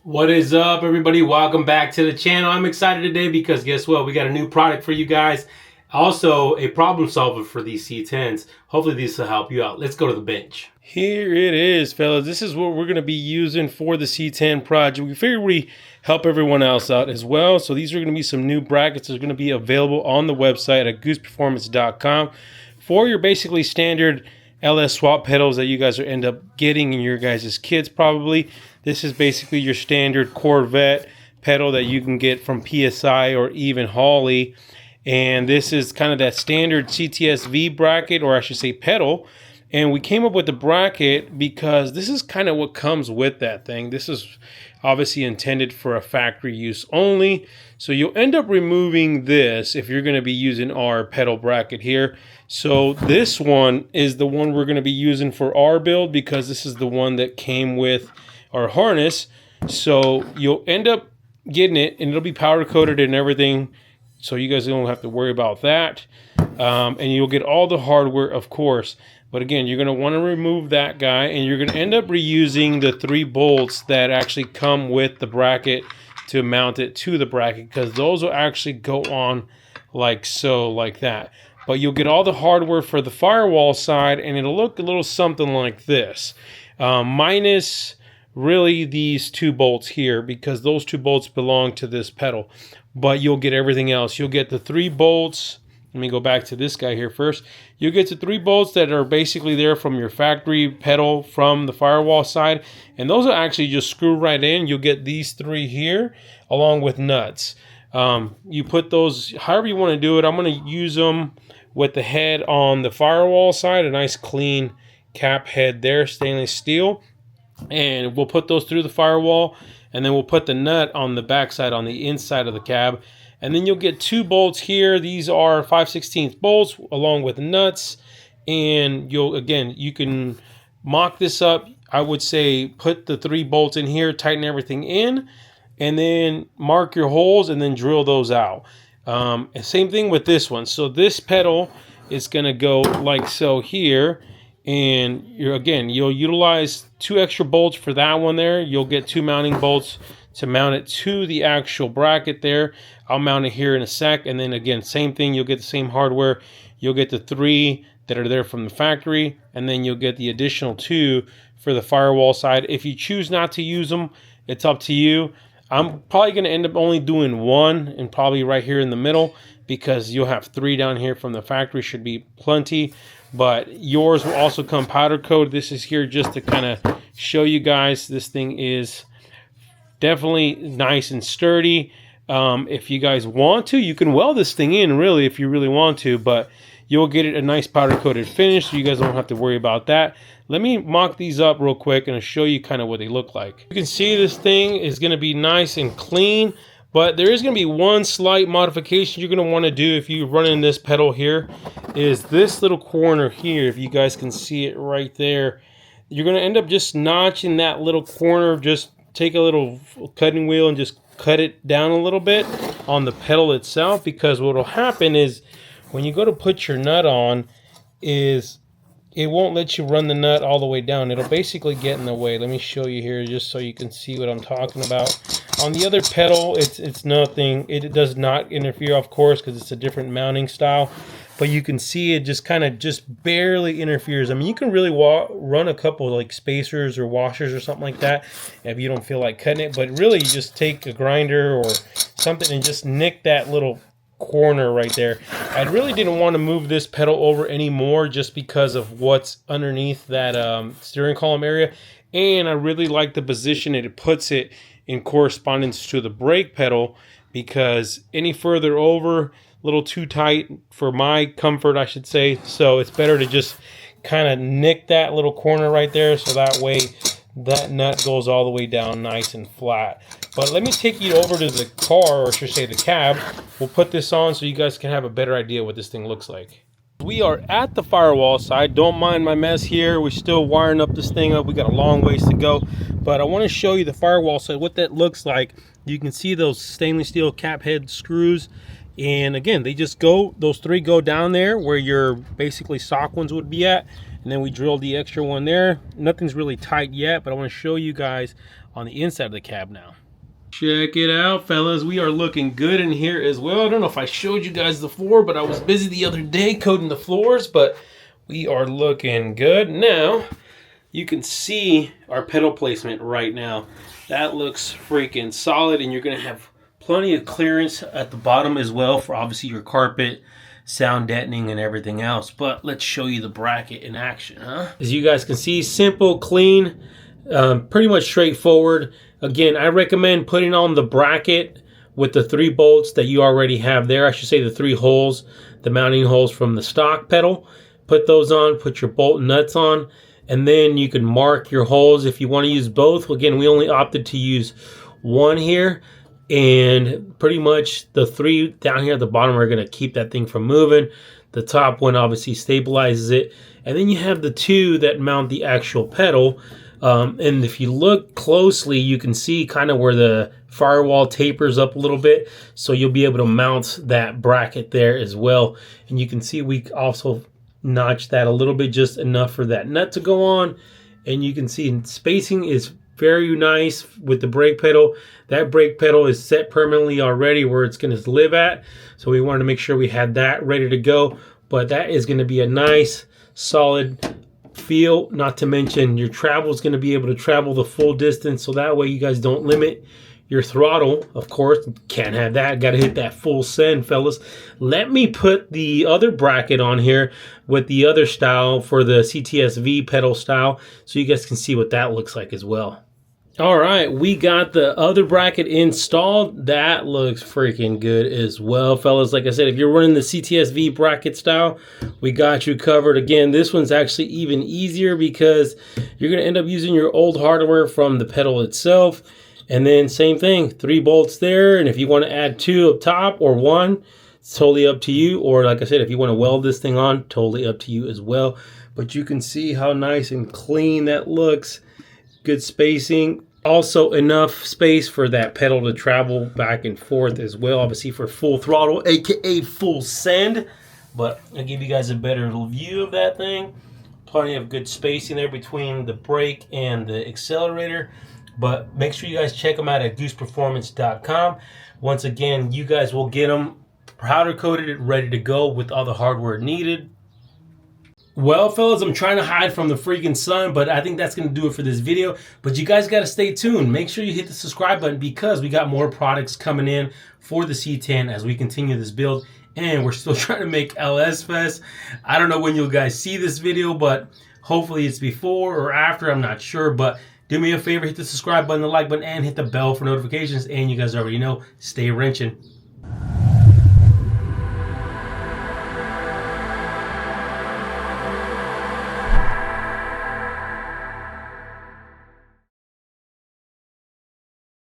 What is up, everybody? Welcome back to the channel. I'm excited today because guess what? We got a new product for you guys. Also, a problem solver for these C10s. Hopefully these will help you out. Let's go to the bench. Here it is, fellas. This is what we're going to be using for the C10 project. We figured we help everyone else out as well. So these are going to be some new brackets that are going to be available on the website at gooseperformance.com for your basically standard LS swap pedals that you guys will end up getting in your guys' kits probably. This is basically your standard Corvette pedal that you can get from PSI or even Holley. And this is kind of that standard CTS-V bracket, or I should say pedal. And we came up with the bracket because this is kind of what comes with that thing. This is obviously intended for a factory use only. So you'll end up removing this if you're going to be using our pedal bracket here. So this one is the one we're going to be using for our build because this is the one that came with our harness. So you'll end up getting it and it'll be powder coated and everything. So you guys don't have to worry about that. And you'll get all the hardware, of course. But again, you're going to want to remove that guy and you're going to end up reusing the 3 bolts that actually come with the bracket to mount it to the bracket, because those will actually go on like so, like that. But you'll get all the hardware for the firewall side and it'll look a little something like this. Minus really these 2 bolts here, because those 2 bolts belong to this pedal. But you'll get everything else. You'll get the 3 bolts. Let me go back to this guy here first. You'll get the 3 bolts that are basically there from your factory pedal from the firewall side. And those will actually just screw right in. You'll get these 3 here along with nuts. You put those however you want to do it. I'm going to use them with the head on the firewall side. A nice clean cap head there, stainless steel. And we'll put those through the firewall. And then we'll put the nut on the backside on the inside of the cab. And then you'll get 2 bolts here. These are 5/16 bolts along with nuts. And you can mock this up. I would say put the 3 bolts in here, tighten everything in, and then mark your holes and then drill those out. And same thing with this one. So this pedal is going to go like so here. And you'll utilize 2 extra bolts for that one there. You'll get 2 mounting bolts to mount it to the actual bracket there. I'll mount it here in a sec. And then again, same thing. You'll get the same hardware. You'll get the 3 that are there from the factory. And then you'll get the additional 2 for the firewall side. If you choose not to use them, it's up to you. I'm probably going to end up only doing 1 and probably right here in the middle, because you'll have 3 down here from the factory. Should be plenty. But yours will also come powder coated. This is here just to kind of show you guys. This thing is definitely nice and sturdy. If you guys want to, you can weld this thing in really if you really want to, but you'll get it a nice powder coated finish, so you guys don't have to worry about that. Let me mock these up real quick and I'll show you kind of what they look like. You can see this thing is going to be nice and clean. But there is going to be one slight modification you're going to want to do if you're running this pedal here, is this little corner here. If you guys can see it right there, you're going to end up just notching that little corner. Just take a little cutting wheel and just cut it down a little bit on the pedal itself, because what will happen is when you go to put your nut on, is it won't let you run the nut all the way down. It'll basically get in the way. Let me show you here just so you can see what I'm talking about. On the other pedal, it's nothing. It does not interfere, of course, because it's a different mounting style. But you can see it just kind of just barely interferes. I mean, you can really run a couple like spacers or washers or something like that if you don't feel like cutting it. But really, you just take a grinder or something and just nick that little corner right there. I really didn't want to move this pedal over anymore just because of what's underneath that steering column area. And I really like the position it puts it in correspondence to the brake pedal, because any further over, a little too tight for my comfort, I should say. So it's better to just kind of nick that little corner right there, so that way that nut goes all the way down nice and flat. But let me take you over to the car, or I should say the cab. We'll put this on so you guys can have a better idea what this thing looks like. We are at the firewall side. Don't mind my mess here. We're still wiring up this thing up. We got a long ways to go. But I want to show you the firewall side, what that looks like. You can see those stainless steel cap head screws. And again, they just go, those 3 go down there where your basically sock ones would be at. And then we drilled the extra one there. Nothing's really tight yet, but I want to show you guys on the inside of the cab now. Check it out, fellas. We are looking good in here as well. I don't know if I showed you guys the floor, but I was busy the other day coating the floors, but we are looking good. Now, you can see our pedal placement right now. That looks freaking solid, and you're going to have plenty of clearance at the bottom as well for obviously your carpet, sound deadening, and everything else. But let's show you the bracket in action, huh? As you guys can see, simple, clean, pretty much straightforward. Again, I recommend putting on the bracket with the 3 bolts that you already have there. I should say the 3 holes, the mounting holes from the stock pedal. Put those on, put your bolt nuts on, and then you can mark your holes if you want to use both. Again, we only opted to use one here, and pretty much the 3 down here at the bottom are going to keep that thing from moving. The top one obviously stabilizes it, and then you have the 2 that mount the actual pedal. And if you look closely, you can see kind of where the firewall tapers up a little bit. So you'll be able to mount that bracket there as well. And you can see we also notched that a little bit, just enough for that nut to go on. And you can see spacing is very nice with the brake pedal. That brake pedal is set permanently already where it's going to live at. So we wanted to make sure we had that ready to go. But that is going to be a nice, solid feel, not to mention your travel is going to be able to travel the full distance, so that way you guys don't limit your throttle. Of course, can't have that, got to hit that full send, fellas. Let me put the other bracket on here with the other style for the CTS-V pedal style so you guys can see what that looks like as well. All right, we got the other bracket installed. That looks freaking good as well, fellas. Like I said, if you're running the CTS-V bracket style, we got you covered. Again, this one's actually even easier because you're going to end up using your old hardware from the pedal itself. And then same thing, 3 bolts there. And if you want to add 2 up top or 1, it's totally up to you. Or like I said, if you want to weld this thing on, totally up to you as well. But you can see how nice and clean that looks. Good spacing. Also enough space for that pedal to travel back and forth as well. Obviously for full throttle, aka full send. But I'll give you guys a better view of that thing. Plenty of good spacing there between the brake and the accelerator. But make sure you guys check them out at gooseperformance.com. Once again, you guys will get them powder coated and ready to go with all the hardware needed. Well, fellas, I'm trying to hide from the freaking sun, but I think that's going to do it for this video. But you guys got to stay tuned. Make sure you hit the subscribe button because we got more products coming in for the C10 as we continue this build. And we're still trying to make LS Fest. I don't know when you guys see this video, but hopefully it's before or after. I'm not sure, but do me a favor, hit the subscribe button, the like button, and hit the bell for notifications. And you guys already know, stay wrenching.